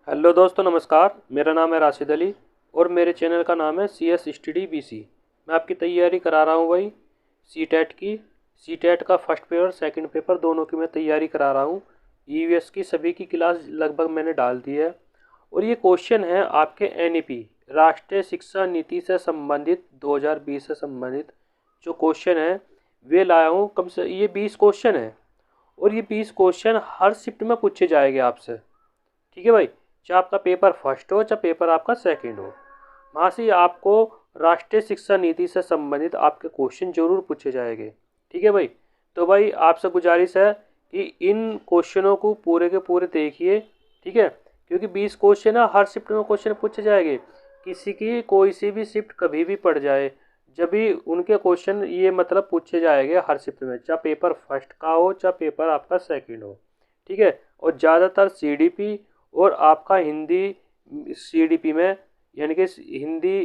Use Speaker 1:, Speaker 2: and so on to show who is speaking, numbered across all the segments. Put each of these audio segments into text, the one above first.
Speaker 1: Hello दोस्तों, नमस्कार। मेरा नाम है राशिद अली और मेरे चैनल का नाम है C S study B C. मैं आपकी तैयारी करा रहा हूँ भाई सी टेट की। सी टेट का फर्स्ट पेपर सेकंड पेपर दोनों की मैं तैयारी करा रहा हूँ। ई वी एस की सभी की क्लास लगभग मैंने डाल दी है। और ये क्वेश्चन है आपके एन ई पी राष्ट्रीय शिक्षा नीति से संबंधित 2020 से संबंधित जो क्वेश्चन है वे लाया हूँ। कम से ये 20 क्वेश्चन है और ये 20 क्वेश्चन हर शिफ्ट में पूछे जाएंगे आपसे। ठीक है भाई, चाहे आपका पेपर फर्स्ट हो चाहे पेपर आपका सेकंड हो, वहाँ से आपको राष्ट्रीय शिक्षा नीति से संबंधित आपके क्वेश्चन जरूर पूछे जाएंगे। ठीक है भाई, तो भाई आपसे गुजारिश है कि इन क्वेश्चनों को पूरे के पूरे देखिए। ठीक है, क्योंकि 20 क्वेश्चन है, हर शिफ्ट में क्वेश्चन पूछे जाएंगे। किसी की कोई सी भी शिफ्ट कभी भी पड़ जाए, जब भी उनके क्वेश्चन ये मतलब पूछे जाएंगे हर शिफ्ट में, चाहे पेपर फर्स्ट का हो चाहे पेपर आपका सेकंड हो। ठीक है, और ज़्यादातर सी डी पी और आपका हिंदी सी डी पी में, यानी कि हिंदी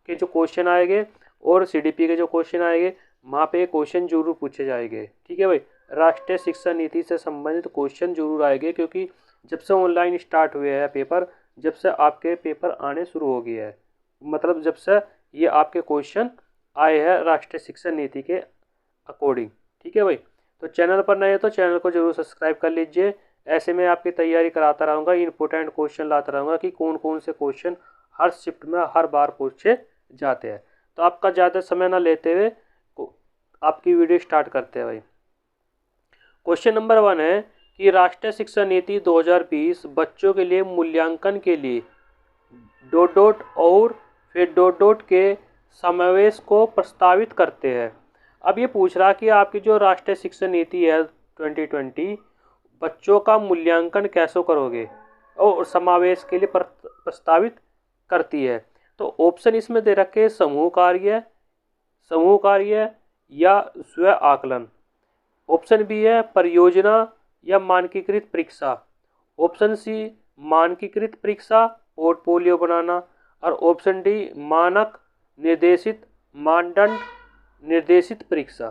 Speaker 1: के जो क्वेश्चन आएंगे और सी डी पी के जो क्वेश्चन आएंगे वहाँ पे क्वेश्चन जरूर पूछे जाएंगे। ठीक है भाई, राष्ट्रीय शिक्षा नीति से संबंधित क्वेश्चन जरूर आएंगे, क्योंकि जब से ऑनलाइन स्टार्ट हुए हैं पेपर, जब से आपके पेपर आने शुरू हो गए हैं, मतलब जब से ये आपके क्वेश्चन आए हैं राष्ट्रीय शिक्षा नीति के अकॉर्डिंग। ठीक है भाई, तो चैनल पर नए हो तो चैनल को जरूर सब्सक्राइब कर लीजिए। ऐसे में आपकी तैयारी कराता रहूँगा, इंपॉर्टेंट क्वेश्चन लाता रहूँगा कि कौन कौन से क्वेश्चन हर शिफ्ट में हर बार पूछे जाते हैं। तो आपका ज़्यादा समय ना लेते हुए आपकी वीडियो स्टार्ट करते हैं भाई। क्वेश्चन नंबर 1 है कि राष्ट्रीय शिक्षा नीति 2020 बच्चों के लिए मूल्यांकन के लिए डॉट डॉट और फिर डॉट डॉट के समावेश को प्रस्तावित करते हैं। अब ये पूछ रहा कि आपकी जो राष्ट्रीय शिक्षा नीति है 2020 बच्चों का मूल्यांकन कैसे करोगे और समावेश के लिए प्रस्तावित करती है। तो ऑप्शन इसमें दे रखे समूह कार्य या स्व आकलन। ऑप्शन बी है परियोजना या मानकीकृत परीक्षा। ऑप्शन सी मानकीकृत परीक्षा पोर्टफोलियो बनाना। और ऑप्शन डी मानक निर्देशित मानदंड निर्देशित परीक्षा।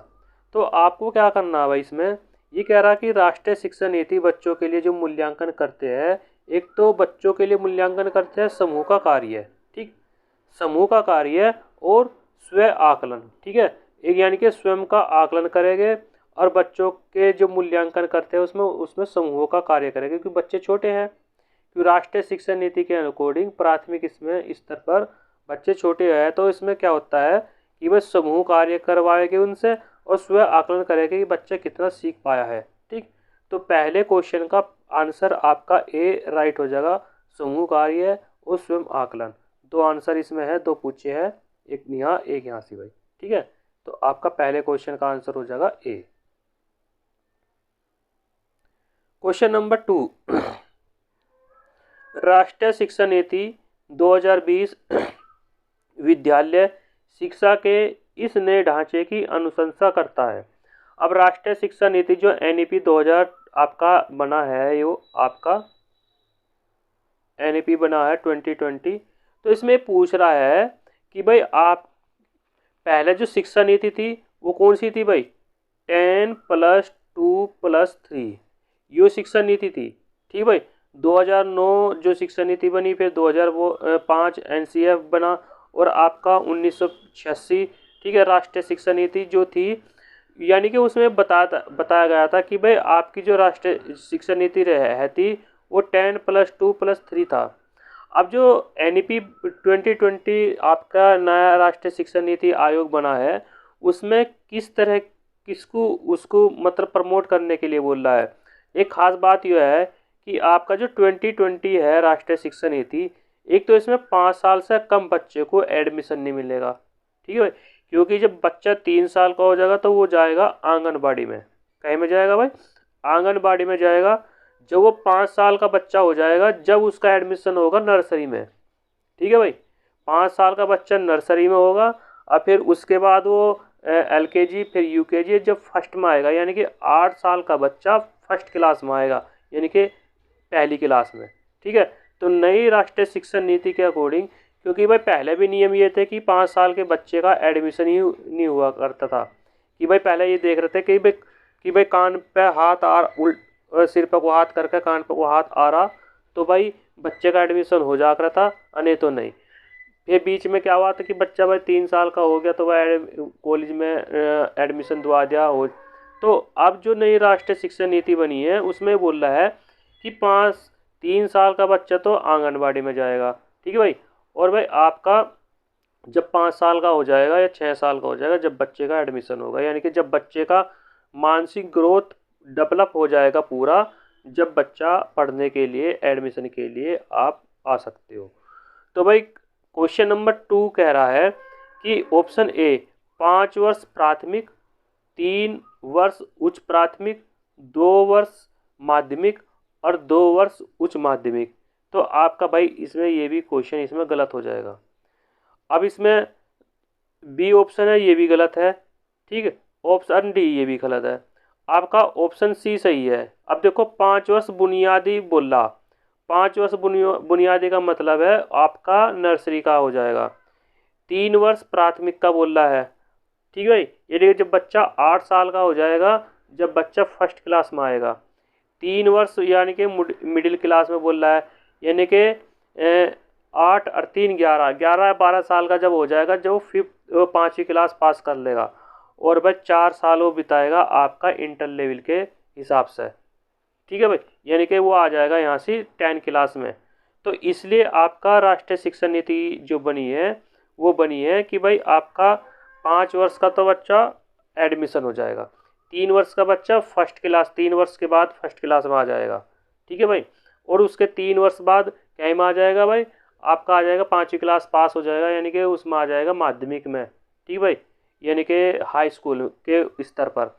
Speaker 1: तो आपको क्या करना है भाई, इसमें ये कह रहा कि राष्ट्रीय शिक्षा नीति बच्चों के लिए जो मूल्यांकन करते हैं, एक तो बच्चों के लिए मूल्यांकन करते हैं समूह का कार्य। ठीक, समूह का कार्य और स्व आकलन। ठीक है, एक यानी कि स्वयं का आकलन करेंगे और बच्चों के जो मूल्यांकन करते हैं उसमें उसमें समूहों का कार्य करेंगे, क्योंकि बच्चे छोटे हैं। क्योंकि राष्ट्रीय शिक्षा नीति के अकॉर्डिंग प्राथमिक इसमें स्तर पर बच्चे छोटे हैं, तो इसमें क्या होता है कि वह समूह कार्य करवाएंगे उनसे और स्व आकलन करेंगे कि बच्चा कितना सीख पाया है। ठीक, तो पहले क्वेश्चन का आंसर आपका ए राइट हो जाएगा, समूह कार्य और स्वयं आकलन। दो आंसर इसमें है, दो पूछे हैं, एक यहाँ एक यहाँ से भाई। ठीक है, तो आपका पहले क्वेश्चन का आंसर हो जाएगा ए। क्वेश्चन नंबर 2 राष्ट्रीय शिक्षा नीति 2020 विद्यालय शिक्षा के इस नए ढांचे की अनुशंसा करता है। अब राष्ट्रीय शिक्षा नीति जो एनईपी 2000 आपका बना है, यो आपका एनईपी बना है 2020, तो इसमें पूछ रहा है कि भाई आप पहले जो शिक्षा नीति थी वो कौन सी थी भाई, 10+2+3 यो शिक्षा नीति थी। ठीक भाई, 2009 जो शिक्षा नीति बनी, फिर 2005 एनसीएफ बना और आपका 1986 ठीक है राष्ट्रीय शिक्षा नीति जो थी, यानी कि उसमें बताया गया था कि भाई आपकी जो राष्ट्रीय शिक्षा नीति रहती वो 10+2+3 था। अब जो एनईपी 2020 आपका नया राष्ट्रीय शिक्षा नीति आयोग बना है, उसमें किस तरह किसको उसको मतलब प्रमोट करने के लिए बोल रहा है। एक खास बात यह है कि आपका जो 2020 है राष्ट्रीय शिक्षा नीति, एक तो इसमें 5 साल से कम बच्चे को एडमिशन नहीं मिलेगा। ठीक है भाई, क्योंकि जब बच्चा 3 साल का हो जाएगा तो वो जाएगा आंगनबाड़ी में। कहीं में जाएगा भाई, आंगनबाड़ी में जाएगा। जब वो 5 साल का बच्चा हो जाएगा जब उसका एडमिशन होगा नर्सरी में। ठीक है भाई, 5 साल का बच्चा नर्सरी में होगा और फिर उसके बाद वो एलकेजी फिर यूकेजी जब फर्स्ट में आएगा, यानी कि 8 साल का बच्चा फर्स्ट क्लास में आएगा, यानी कि पहली क्लास में। ठीक है, तो नई राष्ट्रीय शिक्षा नीति के अकॉर्डिंग, क्योंकि भाई पहले भी नियम ये थे कि 5 साल के बच्चे का एडमिशन ही नहीं हुआ करता था, कि भाई पहले ये देख रहे थे कि भाई कान पे हाथ आ सिर पे को हाथ करके कान पे को हाथ आ रहा तो भाई बच्चे का एडमिशन हो जा रहा था, नहीं तो नहीं। फिर बीच में क्या हुआ था कि बच्चा भाई 3 साल का हो गया तो वह कॉलेज में एडमिशन दिवा दिया हो। तो अब जो नई राष्ट्रीय शिक्षा नीति बनी है उसमें बोल रहा है कि 3 साल का बच्चा तो आंगनबाड़ी में जाएगा, ठीक है भाई। और भाई आपका जब 5 साल का हो जाएगा या 6 साल का हो जाएगा, जब बच्चे का एडमिशन होगा, यानी कि जब बच्चे का मानसिक ग्रोथ डेवलप हो जाएगा पूरा, जब बच्चा पढ़ने के लिए एडमिशन के लिए आप आ सकते हो। तो भाई क्वेश्चन नंबर 2 कह रहा है कि ऑप्शन ए 5 वर्ष प्राथमिक, 3 वर्ष उच्च प्राथमिक, 2 वर्ष माध्यमिक और 2 वर्ष उच्च माध्यमिक। तो आपका भाई इसमें ये भी क्वेश्चन इसमें गलत हो जाएगा। अब इसमें बी ऑप्शन है ये भी गलत है, ठीक है। ऑप्शन डी ये भी गलत है, आपका ऑप्शन सी सही है। अब देखो 5 वर्ष बुनियादी बोला, 5 वर्ष बुनियादी का मतलब है आपका नर्सरी का हो जाएगा। 3 वर्ष प्राथमिक का बोल रहा है, ठीक है भाई, यानी कि जब बच्चा 8 साल का हो जाएगा, जब बच्चा फर्स्ट क्लास में आएगा। 3 वर्ष यानी कि मिडिल क्लास में बोल रहा है, यानी कि 8 और 3 11, 11-12 साल का जब हो जाएगा, जब वो 5वीं क्लास पास कर लेगा। और भाई 4 साल वो बिताएगा आपका इंटर लेवल के हिसाब से, ठीक है भाई, यानी कि वो आ जाएगा यहाँ से 10 क्लास में। तो इसलिए आपका राष्ट्रीय शिक्षा नीति जो बनी है वो बनी है कि भाई आपका 5 वर्ष का तो बच्चा एडमिशन हो जाएगा, 3 वर्ष का बच्चा फर्स्ट क्लास, 3 वर्ष के बाद फर्स्ट क्लास में आ जाएगा, ठीक है भाई। और उसके 3 वर्ष बाद क्या में आ जाएगा भाई, आपका आ जाएगा 5वीं क्लास पास हो जाएगा, यानी कि उसमें आ जाएगा माध्यमिक में, ठीक भाई, यानी कि हाई स्कूल के स्तर पर।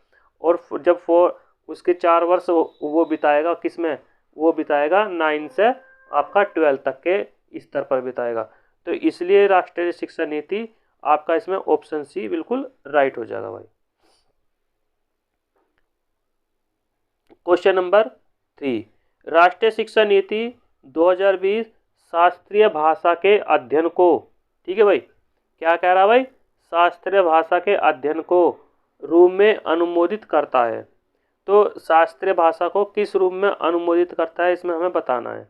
Speaker 1: और जब उसके 4 वर्ष वो बिताएगा किस में, वो बिताएगा 9 से आपका 12 तक के स्तर पर बिताएगा। तो इसलिए राष्ट्रीय शिक्षा नीति आपका इसमें ऑप्शन सी बिल्कुल राइट हो जाएगा भाई। क्वेश्चन नंबर 3, राष्ट्रीय शिक्षा नीति 2020 शास्त्रीय भाषा के अध्ययन को, ठीक है भाई, क्या कह रहा भाई, शास्त्रीय भाषा के अध्ययन को रूप में अनुमोदित करता है। तो शास्त्रीय भाषा को किस रूप में अनुमोदित करता है इसमें हमें बताना है।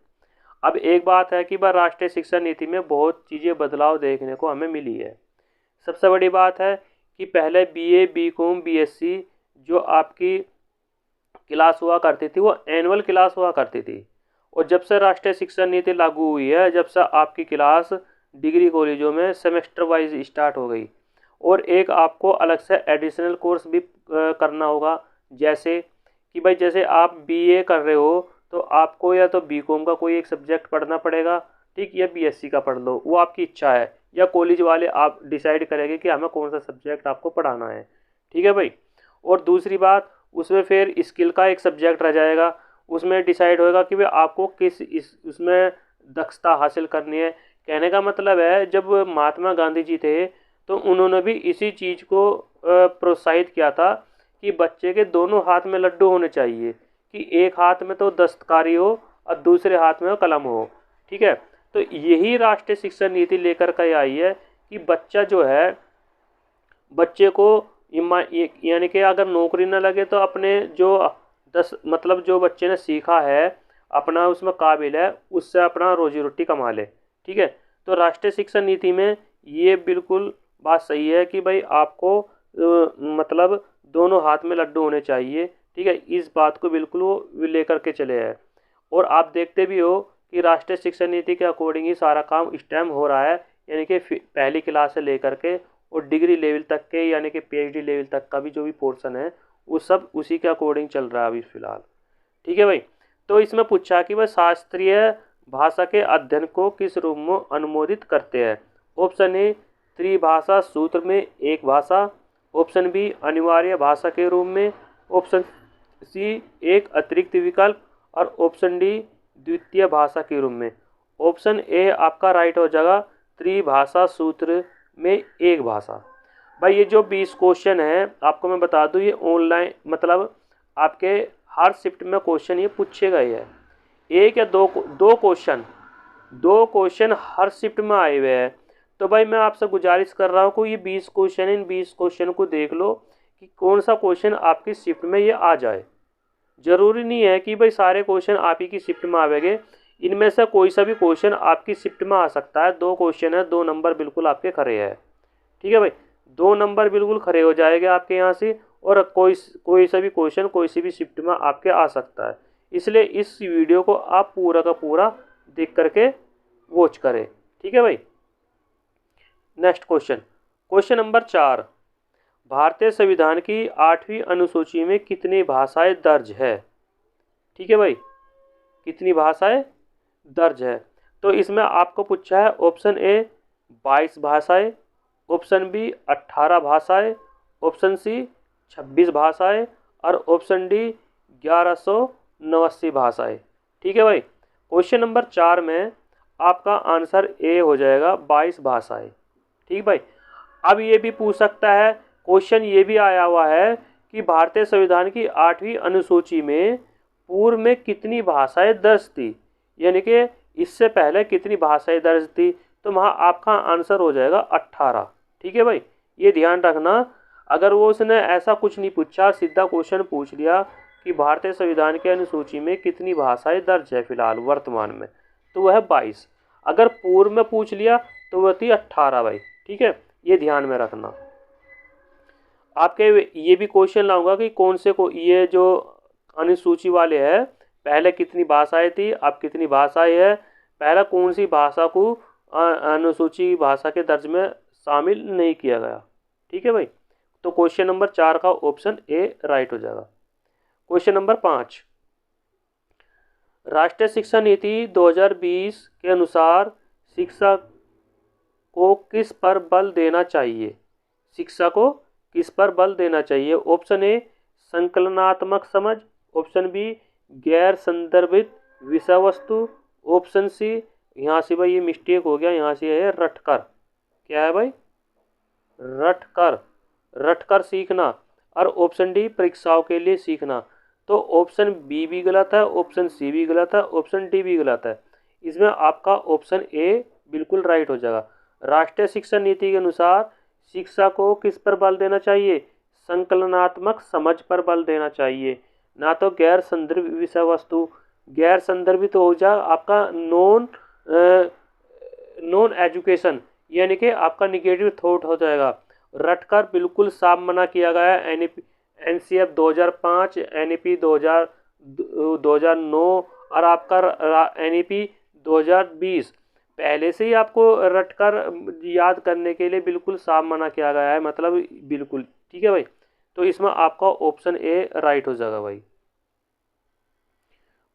Speaker 1: अब एक बात है कि भाई राष्ट्रीय शिक्षा नीति में बहुत चीज़ें बदलाव देखने को हमें मिली है। सबसे बड़ी बात है कि पहले बीए, बीकॉम, बीएससी जो आपकी क्लास हुआ करती थी वो एनुअल क्लास हुआ करती थी। और जब से राष्ट्रीय शिक्षा नीति लागू हुई है, जब से आपकी क्लास डिग्री कॉलेजों में सेमेस्टर वाइज स्टार्ट हो गई। और एक आपको अलग से एडिशनल कोर्स भी करना होगा, जैसे कि भाई जैसे आप बीए कर रहे हो तो आपको या तो बीकॉम का कोई एक सब्जेक्ट पढ़ना पड़ेगा, ठीक, या बीएससी का पढ़ लो, वो आपकी इच्छा है, या कॉलेज वाले आप डिसाइड करेंगे कि हमें कौन सा सब्जेक्ट आपको पढ़ाना है, ठीक है भाई। और दूसरी बात, उसमें फिर स्किल का एक सब्जेक्ट रह जाएगा, उसमें डिसाइड होएगा कि भाई आपको किस उसमें दक्षता हासिल करनी है। कहने का मतलब है जब महात्मा गांधी जी थे तो उन्होंने भी इसी चीज़ को प्रोत्साहित किया था कि बच्चे के दोनों हाथ में लड्डू होने चाहिए, कि एक हाथ में तो दस्तकारी हो और दूसरे हाथ में कलम हो, ठीक है। तो यही राष्ट्रीय शिक्षा नीति लेकर के आई है कि बच्चा जो है, बच्चे को यानी कि अगर नौकरी ना लगे तो अपने जो मतलब जो बच्चे ने सीखा है अपना उसमें काबिल है, उससे अपना रोजी रोटी कमा ले, ठीक है। तो राष्ट्रीय शिक्षा नीति में ये बिल्कुल बात सही है कि भाई आपको मतलब दोनों हाथ में लड्डू होने चाहिए, ठीक है, इस बात को बिल्कुल वो लेकर के चले हैं। और आप देखते भी हो कि राष्ट्रीय शिक्षा नीति के अकॉर्डिंग ही सारा काम इस टाइम हो रहा है, यानी कि पहली क्लास से लेकर के और डिग्री लेवल तक के, यानी कि पीएचडी लेवल तक का भी जो भी पोर्शन है वो सब उसी के अकॉर्डिंग चल रहा है अभी फिलहाल, ठीक है भाई। तो इसमें पूछा कि वह शास्त्रीय भाषा के अध्ययन को किस रूप में अनुमोदित करते हैं। ऑप्शन ए त्रिभाषा सूत्र में एक भाषा, ऑप्शन बी अनिवार्य भाषा के रूप में, ऑप्शन सी एक अतिरिक्त विकल्प, और ऑप्शन डी द्वितीय भाषा के रूप में। ऑप्शन ए आपका राइट हो जाएगा, त्रिभाषा सूत्र में एक भाषा। भाई ये जो 20 क्वेश्चन है आपको मैं बता दूं, ये ऑनलाइन मतलब आपके हर शिफ्ट में क्वेश्चन ये पूछे गए हैं, एक या दो क्वेश्चन हर शिफ्ट में आए हुए हैं। तो भाई मैं आपसे गुजारिश कर रहा हूँ कि ये 20 क्वेश्चन, इन 20 क्वेश्चन को देख लो कि कौन सा क्वेश्चन आपकी शिफ्ट में ये आ जाए। ज़रूरी नहीं है कि भाई सारे क्वेश्चन आप ही की शिफ्ट में आवेंगे, इनमें से कोई सा भी क्वेश्चन आपकी शिफ्ट में आ सकता है। 2 क्वेश्चन है, 2 नंबर बिल्कुल आपके खरे हैं। ठीक है भाई, 2 नंबर बिल्कुल खरे हो जाएंगे आपके यहाँ से, और कोई सा भी क्वेश्चन कोई सी भी शिफ्ट में आपके आ सकता है। इसलिए इस वीडियो को आप पूरा का पूरा देख करके वॉच करें। ठीक है भाई। नेक्स्ट क्वेश्चन, क्वेश्चन नंबर 4, भारतीय संविधान की 8वीं अनुसूची में कितनी भाषाएं दर्ज है? ठीक है भाई, कितनी भाषाएं दर्ज है? तो इसमें आपको पूछा है ऑप्शन ए 22 भाषाएं, ऑप्शन बी 18 भाषाएं, ऑप्शन सी 26 भाषाएं और ऑप्शन डी 1189 भाषाएं। ठीक है भाई, क्वेश्चन नंबर 4 में आपका आंसर ए हो जाएगा 22 भाषाएं। ठीक भाई। अब ये भी पूछ सकता है, क्वेश्चन ये भी आया हुआ है कि भारतीय संविधान की 8वीं अनुसूची में पूर्व में कितनी भाषाएं दर्ज थी, यानी कि इससे पहले कितनी भाषाएं दर्ज थी। तो वहाँ आपका आंसर हो जाएगा 18। ठीक है भाई, ये ध्यान रखना। अगर वो उसने ऐसा कुछ नहीं पूछा, सीधा क्वेश्चन पूछ लिया कि भारतीय संविधान की अनुसूची में कितनी भाषाएं दर्ज है फिलहाल वर्तमान में, तो वह 22। अगर पूर्व में पूछ लिया तो वह थी 18 भाई। ठीक है, ये ध्यान में रखना। आपके ये भी क्वेश्चन लाऊंगा कि कौन से को ये जो अनुसूची वाले है, पहले कितनी भाषाएं थी, अब कितनी भाषाएं है, पहले कौन सी भाषा को अनुसूची भाषा के दर्ज में शामिल नहीं किया गया। ठीक है भाई, तो क्वेश्चन नंबर 4 का ऑप्शन ए राइट हो जाएगा। क्वेश्चन नंबर 5, राष्ट्रीय शिक्षा नीति 2020 के अनुसार शिक्षा को किस पर बल देना चाहिए? शिक्षा को किस पर बल देना चाहिए? ऑप्शन ए संकलनात्मक समझ, ऑप्शन बी गैर संदर्भित विषय वस्तु, ऑप्शन सी, यहाँ से भाई ये मिस्टेक हो गया, यहाँ से है रटकर। क्या है भाई? रटकर, रटकर सीखना। और ऑप्शन डी परीक्षाओं के लिए सीखना। तो ऑप्शन बी भी गलत है, ऑप्शन सी भी गलत है, ऑप्शन डी भी गलत है। इसमें आपका ऑप्शन ए बिल्कुल राइट हो जाएगा। राष्ट्रीय शिक्षा नीति के अनुसार शिक्षा को किस पर बल देना चाहिए? संकलनात्मक समझ पर बल देना चाहिए, ना तो गैर संदर्भित विषय वस्तु। गैर संदर्भित हो जाए आपका नॉन एजुकेशन, यानी कि आपका निगेटिव थॉट हो जाएगा। रटकर बिल्कुल साफ मना किया गया है। NCF 2005, NEP 2009 और आपका NEP 2020 पहले से ही आपको रटकर याद करने के लिए बिल्कुल साफ मना किया गया है, मतलब बिल्कुल। ठीक है भाई, तो इसमें आपका ऑप्शन ए राइट हो जाएगा भाई।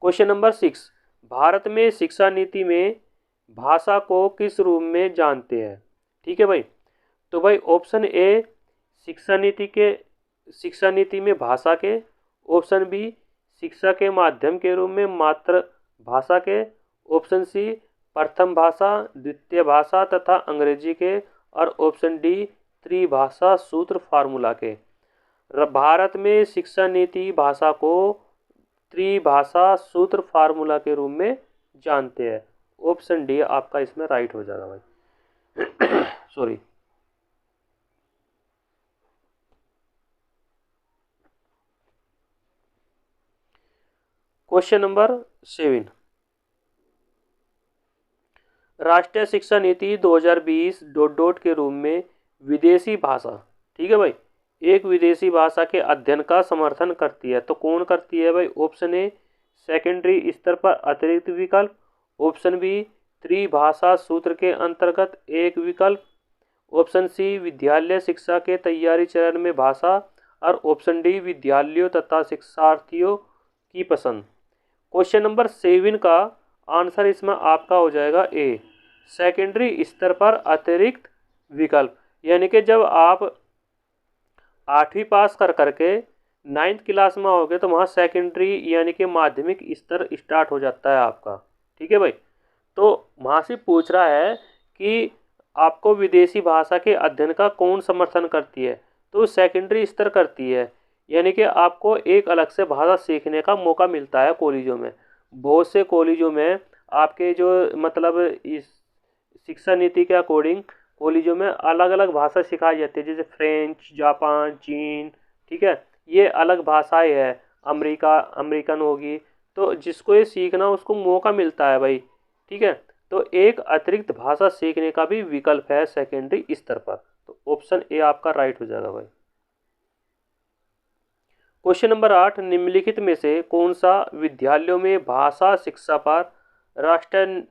Speaker 1: क्वेश्चन नंबर 6, भारत में शिक्षा नीति में भाषा को किस रूप में जानते हैं? ठीक है भाई, तो भाई ऑप्शन ए शिक्षा नीति में भाषा के, ऑप्शन बी शिक्षा के माध्यम के रूप में मातृ भाषा के, ऑप्शन सी प्रथम भाषा, द्वितीय भाषा तथा अंग्रेजी के, और ऑप्शन डी त्रिभाषा सूत्र फार्मूला के। भारत में शिक्षा नीति भाषा को त्रिभाषा सूत्र फार्मूला के रूप में जानते हैं। ऑप्शन डी आपका इसमें राइट हो जाएगा भाई। सॉरी। क्वेश्चन नंबर 7, राष्ट्रीय शिक्षा नीति 2020 के रूप में विदेशी भाषा, ठीक है भाई, एक विदेशी भाषा के अध्ययन का समर्थन करती है। तो कौन करती है भाई? ऑप्शन ए सेकेंडरी स्तर पर अतिरिक्त विकल्प, ऑप्शन बी त्रिभाषा सूत्र के अंतर्गत एक विकल्प, ऑप्शन सी विद्यालय शिक्षा के तैयारी चरण में भाषा, और ऑप्शन डी विद्यालयों तथा शिक्षार्थियों की पसंद। क्वेश्चन नंबर 7 का आंसर इसमें आपका हो जाएगा ए सेकेंडरी स्तर पर अतिरिक्त विकल्प। यानी कि जब आप 8वीं पास कर करके 9th क्लास में आओगे तो वहाँ सेकेंडरी यानी कि माध्यमिक स्तर स्टार्ट हो जाता है आपका। ठीक है भाई, तो वहाँ से पूछ रहा है कि आपको विदेशी भाषा के अध्ययन का कौन समर्थन करती है? तो सेकेंडरी स्तर करती है, यानी कि आपको एक अलग से भाषा सीखने का मौका मिलता है कॉलेजों में। बहुत से कॉलेजों में आपके जो मतलब इस शिक्षा नीति के अकॉर्डिंग कॉलेजों में अलग अलग भाषा सिखाई जाती है, जैसे फ्रेंच, जापान, चीन। ठीक है, ये अलग भाषाएं है। अमेरिकन होगी, तो जिसको ये सीखना उसको मौका मिलता है भाई, ठीक है। तो एक अतिरिक्त भाषा सीखने का भी विकल्प है सेकेंडरी स्तर पर। तो ऑप्शन ए आपका राइट हो जाएगा भाई। क्वेश्चन नंबर 8, निम्नलिखित में से कौन सा विद्यालयों में भाषा शिक्षा पर राष्ट्रीय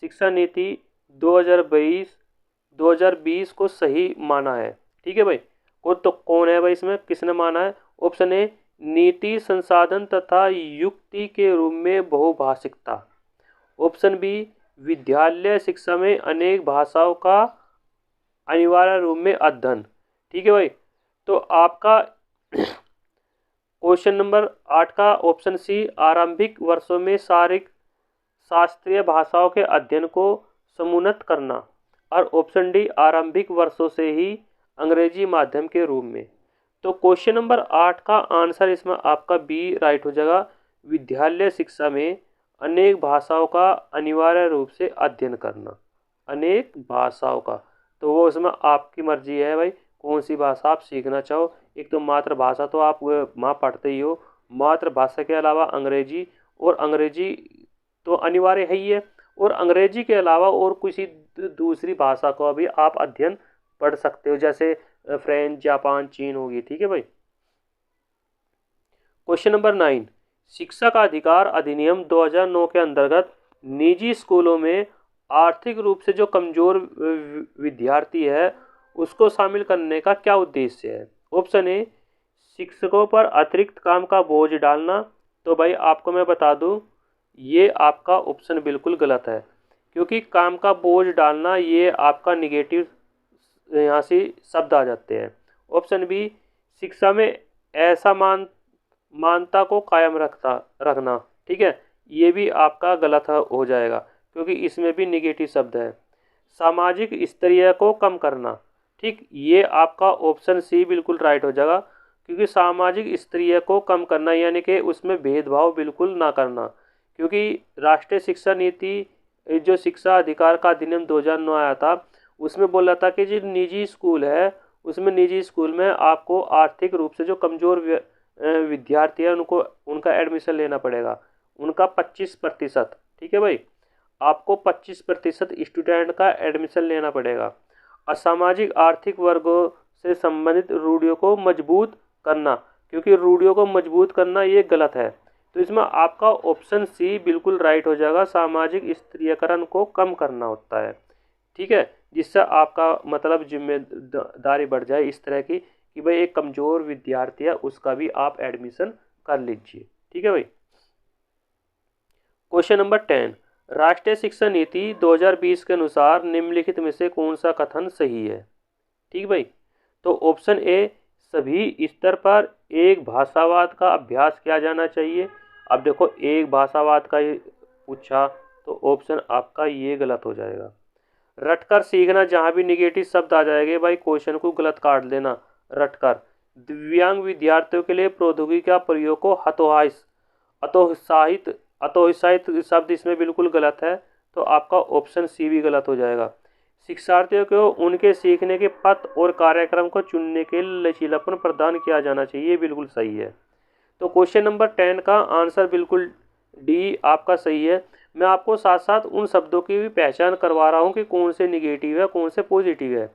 Speaker 1: शिक्षा नीति 2020 को सही माना है? ठीक है भाई। तो कौन है भाई इसमें, किसने माना है? ऑप्शन ए, नीति संसाधन तथा युक्ति के रूप में बहुभाषिकता। ऑप्शन बी, विद्यालय शिक्षा में अनेक भाषाओं का अनिवार्य रूप में अध्ययन। ठीक है भाई। तो आपका क्वेश्चन नंबर 8 का ऑप्शन सी, आरंभिक वर्षों में शास्त्रीय भाषाओं के अध्ययन को समुन्नत करना। और ऑप्शन डी, आरंभिक वर्षों से ही अंग्रेजी माध्यम के रूप में। तो क्वेश्चन नंबर 8 का आंसर इसमें आपका बी राइट हो जाएगा, विद्यालय शिक्षा में अनेक भाषाओं का अनिवार्य रूप से अध्ययन करना। अनेक भाषाओं का, तो वो उसमें आपकी मर्जी है भाई कौन सी भाषा आप सीखना चाहो। एक तो मातृभाषा तो आप वहाँ पढ़ते ही हो, मातृभाषा के अलावा अंग्रेजी, और अंग्रेजी तो अनिवार्य है ही है, और अंग्रेजी के अलावा और किसी दूसरी भाषा का भी आप अध्ययन पढ़ सकते हो, जैसे फ्रेंच, जापान, चीन होगी। ठीक है भाई। क्वेश्चन नंबर 9, शिक्षा का अधिकार अधिनियम 2009 के अंतर्गत निजी स्कूलों में आर्थिक रूप से जो कमजोर विद्यार्थी है उसको शामिल करने का क्या उद्देश्य है? ऑप्शन ए, शिक्षकों पर अतिरिक्त काम का बोझ डालना। तो भाई आपको मैं बता दूं, ये आपका ऑप्शन बिल्कुल गलत है, क्योंकि काम का बोझ डालना ये आपका निगेटिव यहाँ से शब्द आ जाते हैं। ऑप्शन बी, शिक्षा में ऐसा मानता को कायम रखना। ठीक है, ये भी आपका गलत हो जाएगा, क्योंकि इसमें भी निगेटिव शब्द है। सामाजिक स्तरीय को कम करना, ठीक, ये आपका ऑप्शन सी बिल्कुल राइट हो जाएगा, क्योंकि सामाजिक स्तरीय को कम करना यानी कि उसमें भेदभाव बिल्कुल ना करना। क्योंकि राष्ट्रीय शिक्षा नीति जो शिक्षा अधिकार का अधिनियम 2009 आया था, उसमें बोला था कि जो निजी स्कूल है उसमें निजी स्कूल में आपको आर्थिक रूप से जो कमज़ोर विद्यार्थी है उनका एडमिशन लेना पड़ेगा, उनका 25%। ठीक है भाई, आपको 25% स्टूडेंट का एडमिशन लेना पड़ेगा। असामाजिक आर्थिक वर्गों से संबंधित रूढ़ियों को मजबूत करना, क्योंकि रूढ़ियों को मजबूत करना ये गलत है। तो इसमें आपका ऑप्शन सी बिल्कुल राइट हो जाएगा, सामाजिक स्तरीयकरण को कम करना होता है। ठीक है, जिससे आपका मतलब जिम्मेदारी बढ़ जाए इस तरह की कि भाई एक कमज़ोर विद्यार्थी है उसका भी आप एडमिशन कर लीजिए। ठीक है भाई। क्वेश्चन नंबर 10, राष्ट्रीय शिक्षा नीति 2020 के अनुसार निम्नलिखित में से कौन सा कथन सही है? ठीक भाई। तो ऑप्शन ए, सभी स्तर पर एक भाषावाद का अभ्यास किया जाना चाहिए। अब देखो एक भाषावाद का ये पूछा, तो ऑप्शन आपका ये गलत हो जाएगा। रटकर सीखना, जहाँ भी निगेटिव शब्द आ जाएंगे भाई क्वेश्चन को गलत काट देना। रटकर, दिव्यांग विद्यार्थियों के लिए प्रौद्योगिकी का प्रयोग को अतोत्साहित शब्द इसमें बिल्कुल गलत है, तो आपका ऑप्शन सी भी गलत हो जाएगा। शिक्षार्थियों को उनके सीखने के पथ और कार्यक्रम को चुनने के लिए लचीलापन प्रदान किया जाना चाहिए, बिल्कुल सही है। तो क्वेश्चन नंबर 10 का आंसर बिल्कुल डी आपका सही है। मैं आपको साथ साथ उन शब्दों की भी पहचान करवा रहा हूँ कि कौन से निगेटिव है कौन से पॉजिटिव है।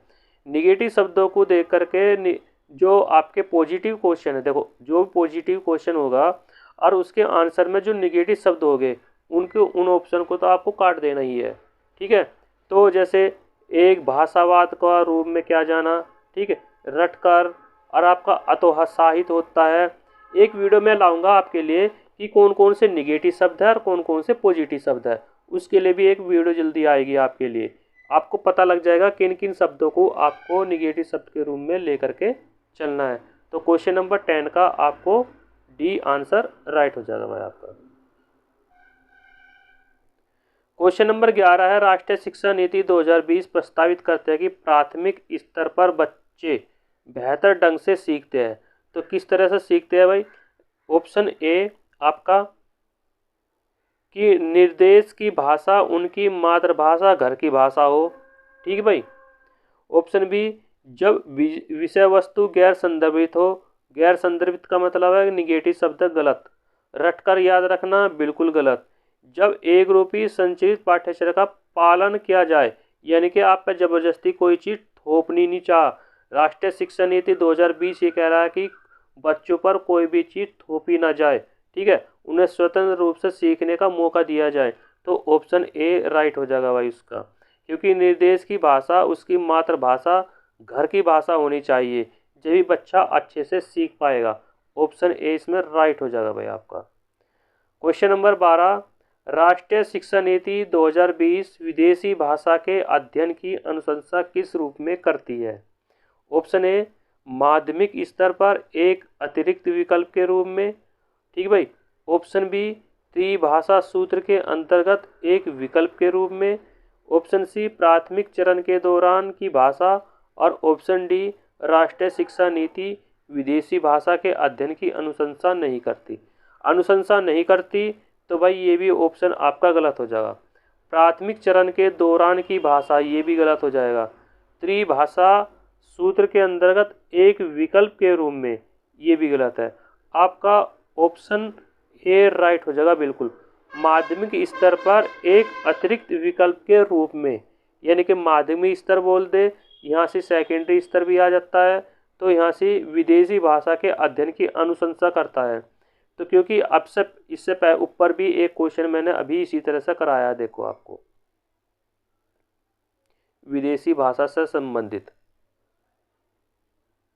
Speaker 1: निगेटिव शब्दों को देख करके जो आपके पॉजिटिव क्वेश्चन है, देखो जो पॉजिटिव क्वेश्चन होगा और उसके आंसर में जो निगेटिव शब्द होंगे उन ऑप्शन को तो आपको काट देना ही है। ठीक है, तो जैसे एक भाषावाद का रूप में क्या जाना, ठीक है, रटकर, और आपका अतोत्साहित होता है। एक वीडियो में लाऊंगा आपके लिए कि कौन कौन से निगेटिव शब्द है और कौन कौन से पॉजिटिव शब्द है, उसके लिए भी एक वीडियो जल्दी आएगी आपके लिए। आपको पता लग जाएगा किन किन शब्दों को आपको निगेटिव शब्द के रूप में लेकर के चलना है। तो क्वेश्चन नंबर 10 का आपको डी आंसर राइट हो जाएगा भाई आपका। क्वेश्चन नंबर 11 है, राष्ट्रीय शिक्षा नीति 2020 प्रस्तावित करते हैं कि प्राथमिक स्तर पर बच्चे बेहतर ढंग से सीखते हैं। तो किस तरह से सीखते हैं भाई? ऑप्शन ए आपका कि निर्देश की भाषा उनकी मातृभाषा घर की भाषा हो। ठीक है भाई। ऑप्शन बी, जब विषय वस्तु गैर संदर्भित हो। गैर संदर्भित का मतलब है निगेटिव शब्द गलत। रटकर याद रखना बिल्कुल गलत। जब एक रूपी संचरित पाठ्यचर्या का पालन किया जाए, यानी कि आप पे जबरदस्ती कोई चीज थोपनी नहीं चाह। राष्ट्रीय शिक्षा नीति 2020 ये कह रहा है कि बच्चों पर कोई भी चीज थोपी ना जाए, ठीक है, उन्हें स्वतंत्र रूप से सीखने का मौका दिया जाए। तो ऑप्शन ए राइट हो जाएगा भाई उसका, क्योंकि निर्देश की भाषा उसकी मातृभाषा घर की भाषा होनी चाहिए, जब भी बच्चा अच्छे से सीख पाएगा। ऑप्शन ए इसमें राइट हो जाएगा भाई आपका। क्वेश्चन नंबर 12, राष्ट्रीय शिक्षा नीति 2020 विदेशी भाषा के अध्ययन की अनुशंसा किस रूप में करती है? ऑप्शन ए माध्यमिक स्तर पर एक अतिरिक्त विकल्प के रूप में, ठीक भाई। ऑप्शन बी त्रिभाषा सूत्र के अंतर्गत एक विकल्प के रूप में। ऑप्शन सी प्राथमिक चरण के दौरान की भाषा। और ऑप्शन डी राष्ट्रीय शिक्षा नीति विदेशी भाषा के अध्ययन की अनुशंसा नहीं करती। अनुशंसा नहीं करती तो भाई ये भी ऑप्शन आपका गलत हो जाएगा। प्राथमिक चरण के दौरान की भाषा ये भी गलत हो जाएगा। त्रिभाषा सूत्र के अंतर्गत एक विकल्प के रूप में ये भी गलत है। आपका ऑप्शन ए राइट हो जाएगा बिल्कुल। माध्यमिक स्तर पर एक अतिरिक्त विकल्प के रूप में, यानी कि माध्यमिक स्तर बोल दे, यहाँ से सेकेंडरी स्तर भी आ जाता है, तो यहाँ से विदेशी भाषा के अध्ययन की अनुशंसा करता है। तो क्योंकि अब से इससे ऊपर भी एक क्वेश्चन मैंने अभी इसी तरह से कराया, देखो आपको विदेशी भाषा से संबंधित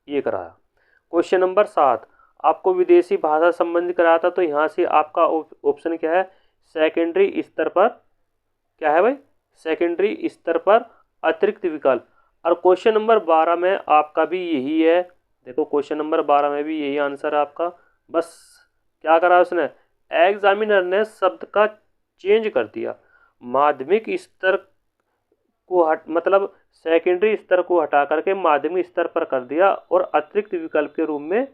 Speaker 1: ये कराया। क्वेश्चन नंबर 7 आपको विदेशी भाषा संबंधित कराया था, तो यहाँ से आपका ऑप्शन क्या है? सेकेंडरी स्तर पर, क्या है भाई? सेकेंडरी स्तर पर अतिरिक्त विकल्प। और क्वेश्चन नंबर 12 में आपका भी यही है। देखो क्वेश्चन नंबर 12 में भी यही आंसर है आपका। बस क्या करा उसने, एग्जामिनर ने शब्द का चेंज कर दिया। माध्यमिक स्तर को मतलब सेकेंडरी स्तर को हटा करके माध्यमिक स्तर पर कर दिया और अतिरिक्त विकल्प के रूप में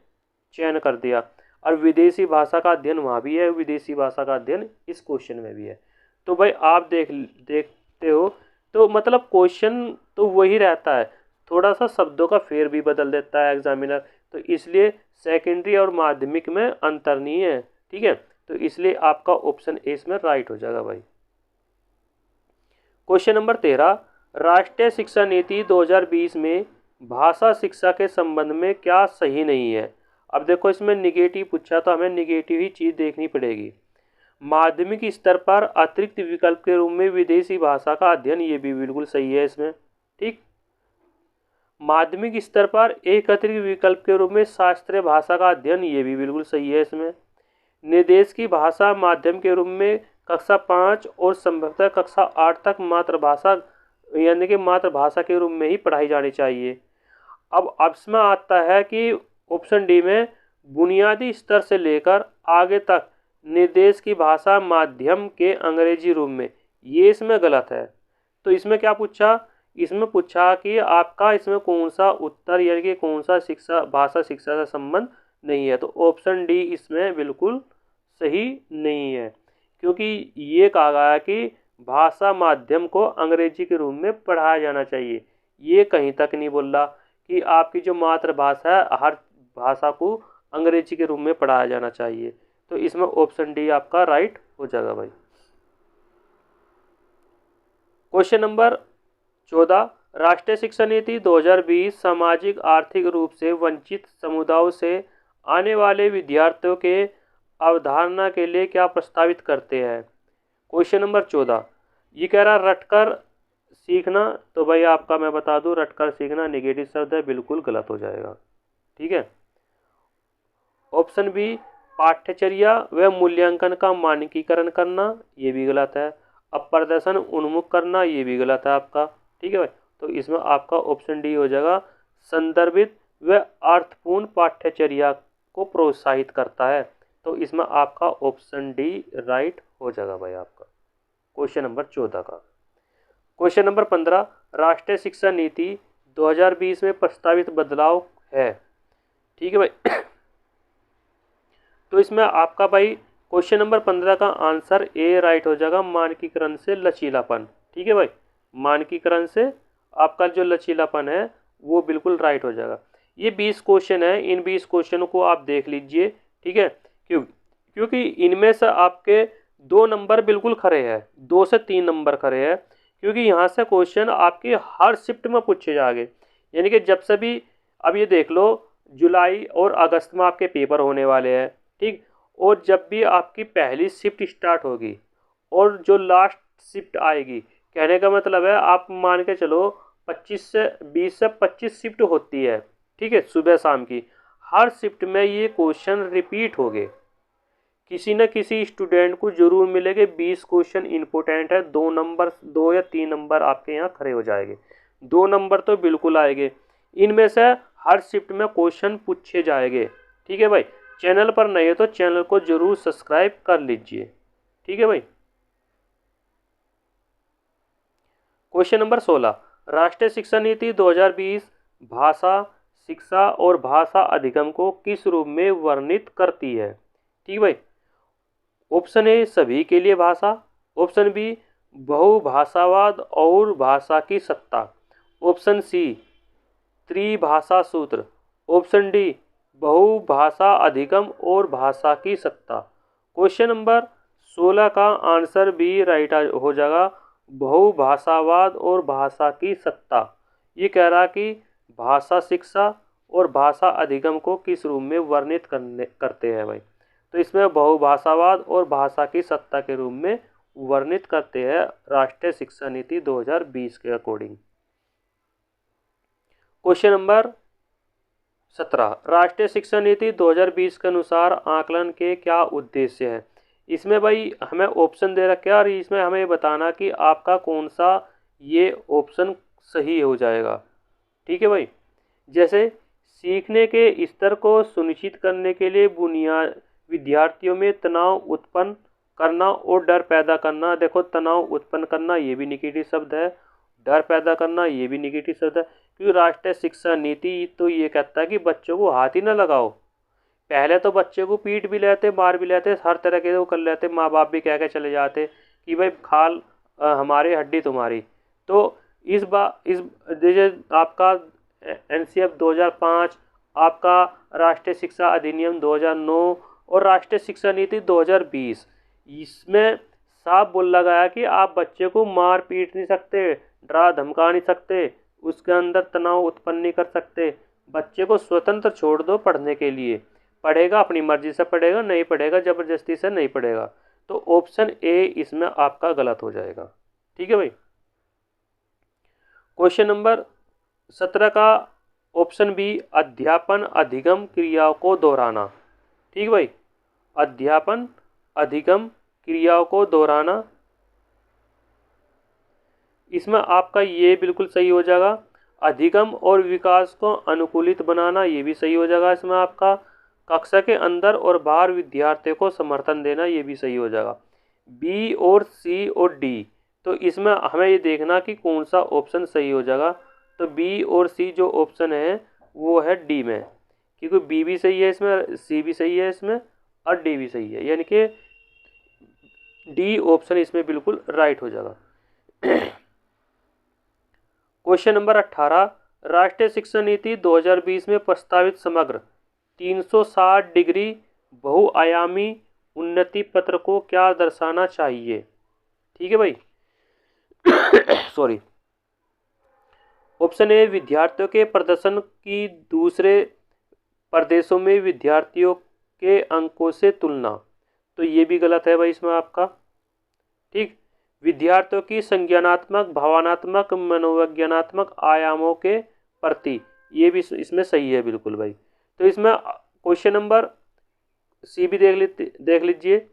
Speaker 1: चयन कर दिया। और विदेशी भाषा का अध्ययन वहाँ भी है, विदेशी भाषा का अध्ययन इस क्वेश्चन में भी है। तो भाई आप देखते हो, तो मतलब क्वेश्चन तो वही रहता है, थोड़ा सा शब्दों का फेर भी बदल देता है एग्जामिनर, तो इसलिए सेकेंडरी और माध्यमिक में अंतर नहीं है, ठीक है। तो इसलिए आपका ऑप्शन ए इसमें राइट हो जाएगा भाई। क्वेश्चन नंबर 13, राष्ट्रीय शिक्षा नीति 2020 में भाषा शिक्षा के संबंध में क्या सही नहीं है? अब देखो इसमें निगेटिव पूछा, तो हमें निगेटिव ही चीज़ देखनी पड़ेगी। माध्यमिक स्तर पर अतिरिक्त विकल्प के रूप में विदेशी भाषा का अध्ययन, ये भी बिल्कुल सही है इसमें, ठीक। माध्यमिक स्तर पर एक अतिरिक्त विकल्प के रूप में शास्त्रीय भाषा का अध्ययन, ये भी बिल्कुल सही है इसमें। निर्देश की भाषा माध्यम के रूप में कक्षा 5 और संभवतः कक्षा 8 तक मातृभाषा यानी कि मातृभाषा के रूप में ही पढ़ाई जानी चाहिए। अब इसमें आता है कि ऑप्शन डी में बुनियादी स्तर से लेकर आगे तक निर्देश की भाषा माध्यम के अंग्रेजी रूप में, ये इसमें गलत है। तो इसमें क्या पूछा? इसमें पूछा कि आपका इसमें कौन सा उत्तर यानी कि कौन सा भाषा शिक्षा से संबंध नहीं है। तो ऑप्शन डी इसमें बिल्कुल सही नहीं है, क्योंकि ये कहा गया है कि भाषा माध्यम को अंग्रेजी के रूप में पढ़ाया जाना चाहिए। ये कहीं तक नहीं बोल रहा कि आपकी जो मातृभाषा है हर भाषा को अंग्रेजी के रूप में पढ़ाया जाना चाहिए। तो इसमें ऑप्शन डी आपका राइट हो जाएगा भाई। क्वेश्चन नंबर 14, राष्ट्रीय शिक्षा नीति 2020 सामाजिक आर्थिक रूप से वंचित समुदायों से आने वाले विद्यार्थियों के अवधारणा के लिए क्या प्रस्तावित करते हैं? क्वेश्चन नंबर 14 ये कह रहा रटकर सीखना, तो भाई आपका मैं बता दूं रटकर सीखना नेगेटिव शब्द है, बिल्कुल गलत हो जाएगा, ठीक है। ऑप्शन बी पाठ्यचर्या व मूल्यांकन का मानकीकरण करना, ये भी गलत है। अब प्रदर्शन उन्मुख करना, ये भी गलत है आपका, ठीक है भाई। तो इसमें आपका ऑप्शन डी हो जाएगा संदर्भित व अर्थपूर्ण पाठ्यचर्या को प्रोत्साहित करता है। तो इसमें आपका ऑप्शन डी राइट हो जाएगा भाई आपका क्वेश्चन नंबर 14 का। क्वेश्चन नंबर 15, राष्ट्रीय शिक्षा नीति 2020 में प्रस्तावित बदलाव है, ठीक है भाई। तो इसमें आपका भाई क्वेश्चन नंबर 15 का आंसर ए राइट हो जाएगा, मानकीकरण से लचीलापन, ठीक है भाई। मानकीकरण से आपका जो लचीलापन है वो बिल्कुल राइट हो जाएगा। ये 20 क्वेश्चन है, इन 20 क्वेश्चनों को आप देख लीजिए, ठीक है। क्योंकि इनमें से आपके 2 नंबर बिल्कुल खरे हैं, 2 से 3 नंबर खरे हैं, क्योंकि यहाँ से क्वेश्चन आपके हर शिफ्ट में पूछे जाएंगे। यानी कि जब से भी, अब ये देख लो, जुलाई और अगस्त में आपके पेपर होने वाले हैं, ठीक। और जब भी आपकी पहली शिफ्ट स्टार्ट होगी और जो लास्ट शिफ्ट आएगी, कहने का मतलब है आप मान के चलो 20 से 25 शिफ्ट होती है, ठीक है, सुबह शाम की। हर शिफ्ट में ये क्वेश्चन रिपीट हो गए, किसी न किसी स्टूडेंट को जरूर मिलेंगे 20 क्वेश्चन इंपॉर्टेंट है। 2 या 3 नंबर आपके यहाँ खड़े हो जाएंगे, 2 नंबर तो बिल्कुल आएंगे। इनमें से हर शिफ्ट में क्वेश्चन पूछे जाएंगे, ठीक है भाई। चैनल पर नए हो तो चैनल को जरूर सब्सक्राइब कर लीजिए, ठीक है भाई। क्वेश्चन नंबर 16, राष्ट्रीय शिक्षा नीति 2020 भाषा शिक्षा और भाषा अधिगम को किस रूप में वर्णित करती है? ठीक भाई। ऑप्शन ए सभी के लिए भाषा, ऑप्शन बी बहुभाषावाद और भाषा की सत्ता, ऑप्शन सी त्रिभाषा सूत्र, ऑप्शन डी बहुभाषा अधिगम और भाषा की सत्ता। क्वेश्चन नंबर 16 का आंसर बी राइट हो जाएगा, बहुभाषावाद और भाषा की सत्ता। ये कह रहा कि भाषा शिक्षा और भाषा अधिगम को किस रूप में वर्णित करते हैं भाई। तो इसमें बहुभाषावाद और भाषा की सत्ता के रूप में वर्णित करते हैं राष्ट्रीय शिक्षा नीति 2020 के अकॉर्डिंग। क्वेश्चन नंबर 17, राष्ट्रीय शिक्षा नीति 2020 के अनुसार आकलन के क्या उद्देश्य है? इसमें भाई हमें ऑप्शन दे रखे हैं और इसमें हमें बताना कि आपका कौन सा ये ऑप्शन सही हो जाएगा, ठीक है भाई। जैसे सीखने के स्तर को सुनिश्चित करने के लिए विद्यार्थियों में तनाव उत्पन्न करना और डर पैदा करना। देखो, तनाव उत्पन्न करना ये भी निगेटिव शब्द है, डर पैदा करना ये भी निगेटिव शब्द है, क्योंकि राष्ट्रीय शिक्षा नीति तो ये कहता है कि बच्चों को हाथ ही ना लगाओ। पहले तो बच्चे को पीट भी लेते, मार भी लेते, हर तरह के वो कर लेते, माँ बाप भी कह के चले जाते कि भाई खाल हमारी हड्डी तुम्हारी। तो इस जैसे आपका NCF 2005, आपका राष्ट्रीय शिक्षा अधिनियम 2009 और राष्ट्रीय शिक्षा नीति 2020, इसमें साफ बोला गया कि आप बच्चे को मार पीट नहीं सकते, डरा धमका नहीं सकते, उसके अंदर तनाव उत्पन्न नहीं कर सकते। बच्चे को स्वतंत्र छोड़ दो पढ़ने के लिए, पढ़ेगा अपनी मर्जी से पढ़ेगा, नहीं पढ़ेगा जबरदस्ती से नहीं पढ़ेगा। तो ऑप्शन ए इसमें आपका गलत हो जाएगा, ठीक है भाई। क्वेश्चन नंबर 17 का ऑप्शन बी अध्यापन अधिगम क्रियाओं को दोहराना, ठीक भाई। अध्यापन अधिगम क्रियाओं को दोहराना, इसमें आपका ये बिल्कुल सही हो जाएगा। अधिगम और विकास को अनुकूलित बनाना ये भी सही हो जाएगा। इसमें आपका कक्षा के अंदर और बाहर विद्यार्थियों को समर्थन देना ये भी सही हो जाएगा। बी और सी और डी, तो इसमें हमें ये देखना कि कौन सा ऑप्शन सही हो जाएगा। तो बी और सी जो ऑप्शन है वो है डी में, क्योंकि बी भी सही है इसमें, सी भी सही है इसमें और डी भी सही है, यानी कि डी ऑप्शन इसमें बिल्कुल राइट हो जाएगा। क्वेश्चन नंबर 18, राष्ट्रीय शिक्षा नीति 2020 में प्रस्तावित समग्र 360 डिग्री बहुआयामी उन्नति पत्र को क्या दर्शाना चाहिए? ठीक है भाई। सॉरी। ऑप्शन ए विद्यार्थियों के प्रदर्शन की दूसरे प्रदेशों में विद्यार्थियों के अंकों से तुलना, तो ये भी गलत है भाई इसमें आपका, ठीक। विद्यार्थियों की संज्ञानात्मक भावनात्मक मनोवैज्ञानात्मक आयामों के प्रति, ये भी इसमें सही है बिल्कुल भाई। तो इसमें क्वेश्चन नंबर सी भी देख लीजिए।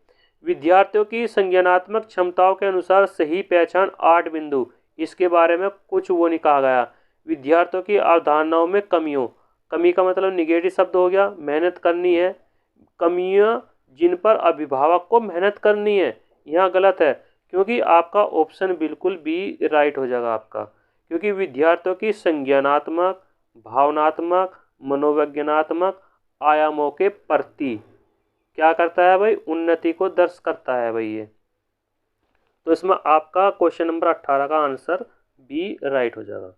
Speaker 1: विद्यार्थियों की संज्ञानात्मक क्षमताओं के अनुसार सही पहचान 8 बिंदु, इसके बारे में कुछ वो नहीं कहा गया। विद्यार्थियों की अवधारणाओं में कमियों, कमी का मतलब निगेटिव शब्द हो गया, मेहनत करनी है, कमियां जिन पर अभिभावक को मेहनत करनी है, यहाँ गलत है, क्योंकि आपका ऑप्शन बिल्कुल बी राइट हो जाएगा आपका, क्योंकि विद्यार्थियों की संज्ञानात्मक भावनात्मक मनोवैज्ञानात्मक आयामों के प्रति क्या करता है भाई, उन्नति को दर्ज करता है भाई ये। तो इसमें आपका क्वेश्चन नंबर 18 का आंसर बी राइट हो जाएगा।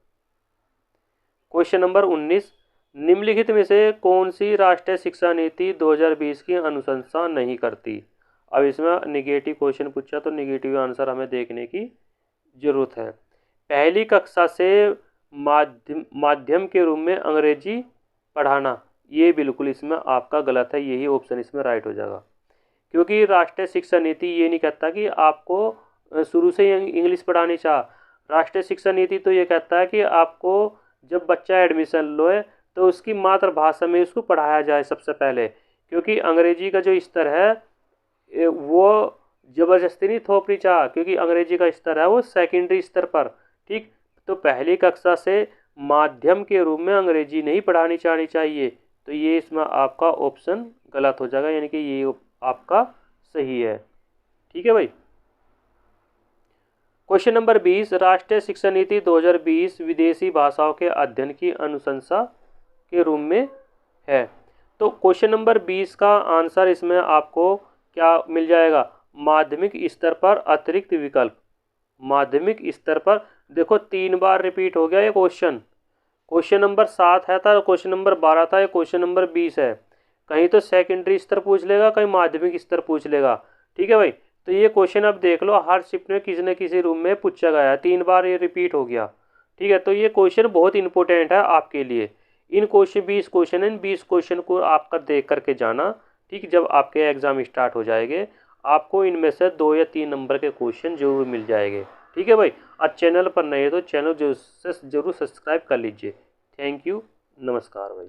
Speaker 1: क्वेश्चन नंबर 19, निम्नलिखित में से कौन सी राष्ट्रीय शिक्षा नीति 2020 की अनुशंसा नहीं करती। अब इसमें निगेटिव क्वेश्चन पूछा तो निगेटिव आंसर हमें देखने की ज़रूरत है। पहली कक्षा से माध्यम के रूप में अंग्रेजी पढ़ाना, ये बिल्कुल इसमें आपका गलत है, यही ऑप्शन इसमें राइट हो जाएगा। क्योंकि राष्ट्रीय शिक्षा नीति ये नहीं कहता कि आपको शुरू से ही इंग्लिश पढ़ानी चाह। राष्ट्रीय शिक्षा नीति तो ये कहता है कि आपको जब बच्चा एडमिशन लोए तो उसकी मातृभाषा में उसको पढ़ाया जाए सबसे पहले, क्योंकि अंग्रेजी का जो स्तर है वो ज़बरदस्ती नहीं थोपनी चाह, क्योंकि अंग्रेजी का स्तर है वो सेकेंडरी स्तर पर। ठीक, तो पहली कक्षा से माध्यम के रूप में अंग्रेजी नहीं पढ़ानी चाहनी चाहिए, तो ये इसमें आपका ऑप्शन गलत हो जाएगा, यानी कि ये आपका सही है। ठीक है भाई। क्वेश्चन नंबर 20, राष्ट्रीय शिक्षा नीति 2020 विदेशी भाषाओं के अध्ययन की अनुशंसा के रूप में है। तो क्वेश्चन नंबर 20 का आंसर इसमें आपको क्या मिल जाएगा, माध्यमिक स्तर पर अतिरिक्त विकल्प। माध्यमिक स्तर पर देखो 3 बार रिपीट हो गया ये क्वेश्चन। क्वेश्चन नंबर 7 है था, क्वेश्चन नंबर 12 था, ये क्वेश्चन नंबर 20 है। कहीं तो सेकेंडरी स्तर पूछ लेगा, कहीं माध्यमिक स्तर पूछ लेगा। ठीक है भाई, तो ये क्वेश्चन अब देख लो हर शिफ्ट में किसी न किसी रूम में पूछा गया है, 3 बार ये रिपीट हो गया। ठीक है, तो ये क्वेश्चन बहुत इंपॉर्टेंट है आपके लिए। इन क्वेश्चन 20 क्वेश्चन इन 20 क्वेश्चन को आपका देख करके जाना। ठीक, जब आपके एग्जाम स्टार्ट हो जाएंगे आपको इनमें से 2 या 3 नंबर के क्वेश्चन जरूर मिल जाएंगे। ठीक है भाई, आज चैनल पर नए तो चैनल जरूर सब्सक्राइब कर लीजिए। थैंक यू, नमस्कार भाई।